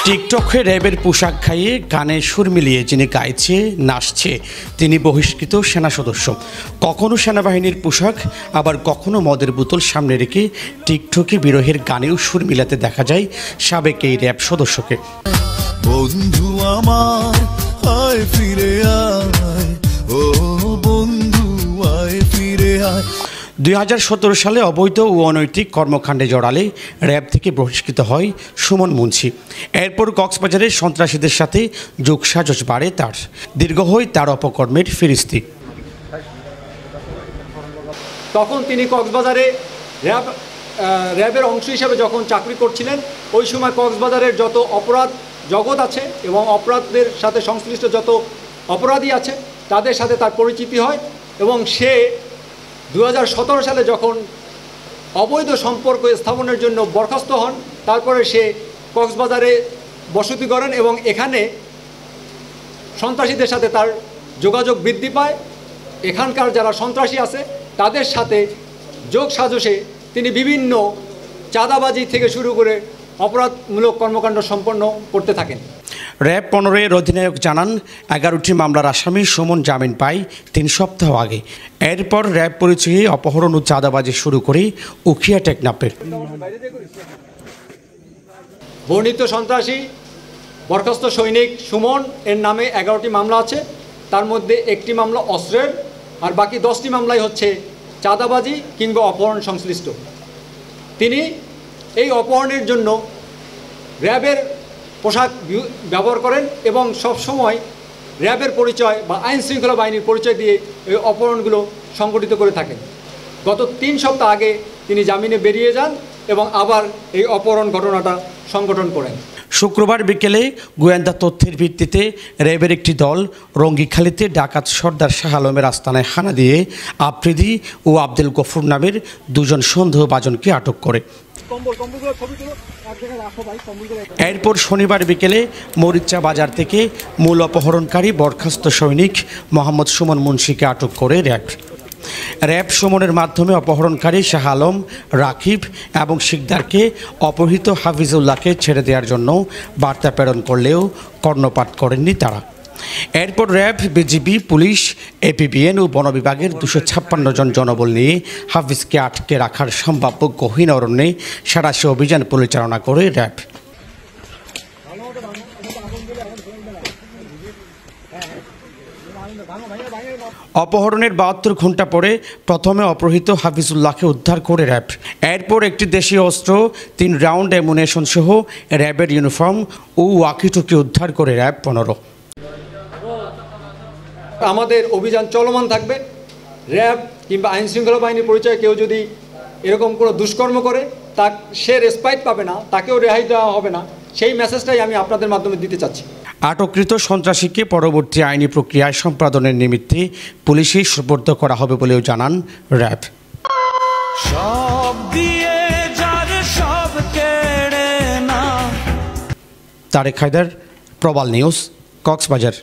টিকটকে র্যাবের পোশাক খাইয়ে গানে সুর মিলিয়ে যিনি গাইছে নাচছে তিনি বহিষ্কৃত সেনা সদস্য। কখনো সেনাবাহিনীর পোশাক আবার কখনো মদের বোতল সামনে রেখে টিকটকে বিরহের গানেও সুর মিলাতে দেখা যায় সাবেক এই র্যাব সদস্যকে। বন্ধু আমার আয় ফিরে আয়, ও বন্ধু আয় ফিরে আয়। 2017 সালে অবৈধ ও অনৈতিক কর্মকাণ্ডে জড়ালে র্যাব থেকে বহিষ্কৃত হয় সুমন মুন্সি। এরপর কক্সবাজারের সন্ত্রাসীদের সাথে যোগসাজশ বাড়ে তার, দীর্ঘ হয় তার অপকর্মের ফিরিস্তি। তখন তিনি কক্সবাজারে র্যাবের অংশ হিসেবে যখন চাকরি করছিলেন, ওই সময় কক্সবাজারের যত অপরাধ জগৎ আছে এবং অপরাধের সাথে সংশ্লিষ্ট যত অপরাধী আছে তাদের সাথে তার পরিচিতি হয় এবং সে 2017 সালে যখন অবৈধ সম্পর্ক স্থাপনের জন্য বরখাস্ত হন, তারপরে সে কক্সবাজারে বসতি করেন এবং এখানে সন্ত্রাসীদের সাথে তার যোগাযোগ বৃদ্ধি পায়। এখানকার যারা সন্ত্রাসী আছে তাদের সাথে যোগ সাজসে তিনি বিভিন্ন চাঁদাবাজি থেকে শুরু করে অপরাধমূলক কর্মকাণ্ড সম্পন্ন করতে থাকেন। র্যাব 15-এর অধিনায়ক জানান 11টি মামলার আসামি সুমন জামিন পায় 3 সপ্তাহ আগে। এরপর র্যাব পরিচয়ে অপহরণ ও চাঁদাবাজি শুরু করে উখিয়া টেকনাফের। বর্ণিত সন্ত্রাসী বরখাস্ত সৈনিক সুমন এর নামে 11টি মামলা আছে, তার মধ্যে একটি মামলা অস্ত্রের আর বাকি 10টি মামলাই হচ্ছে চাঁদাবাজি কিংবা অপহরণ সংশ্লিষ্ট। তিনি এই অপহরণের জন্য র্যাবের পোশাক ব্যবহার করেন এবং সবসময় র্যাবের পরিচয় বা আইন শৃঙ্খলা বাহিনীর পরিচয় দিয়ে এই অপহরণগুলো সংগঠিত করে থাকেন। গত 3 সপ্তাহ আগে তিনি জামিনে বেরিয়ে যান এবং আবার এই অপহরণ ঘটনাটা সংগঠন করেন। শুক্রবার বিকেলে গোয়েন্দা তথ্যের ভিত্তিতে র্যাবের একটি দল রঙ্গিখালিতে ডাকাত সর্দার শাহ আলমের আস্তানায় হানা দিয়ে আফ্রিদি ও আব্দুল গফুর নামের 2 জন সন্দেহভাজনকে আটক করে। এরপর শনিবার বিকেলে মরিচা বাজার থেকে মূল অপহরণকারী বরখাস্ত সৈনিক মোহাম্মদ সুমন মুন্সিকে আটক করে র্যাব সুমনের মাধ্যমে অপহরণকারী শাহ আলম, রাকিব এবং শিকদারকে অপহৃত হাফিজুল্লাহকে ছেড়ে দেওয়ার জন্য বার্তা প্রেরণ করলেও কর্ণপাত করেননি তারা। এরপর র্যাব, বিজিবি, পুলিশ, এপিবিএন ও বন বিভাগের 256 জন জনবল নিয়ে হাফিজকে আটকে রাখার সম্ভাব্য গহীন অরণ্যে সাঁড়াশি অভিযান পরিচালনা করে র্যাব। অপহরণের 72 ঘন্টা পরে প্রথমে অপহৃত হাফিজুল্লাহকে উদ্ধার করে র্যাব। এরপর একটি দেশীয় অস্ত্র, 3 রাউন্ড অ্যামুনেশন সহ র্যাবের ইউনিফর্ম ও ওয়াকিটকি উদ্ধার করে র্যাব 15। আমাদের অভিযান চলমান থাকবে। র্যাব কিংবা আইন শৃঙ্খলা বাহিনীর পরিচয়ে কেউ যদি এরকম কোনো দুষ্কর্ম করে সে রেসপাইট পাবে না, তাকেও রেহাই দেওয়া হবে না, সেই মেসেজটাই আমি আপনাদের মাধ্যমে দিতে চাচ্ছি। আটককৃত সন্ত্রাসীকে পরবর্তী আইনি প্রক্রিয়ায় সম্পাদনের নিমিত্তে পুলিশে সুপর্দ করা হবে বলেও জানান র্যাব। তারেক হায়দার, প্রবাল নিউজ, কক্সবাজার।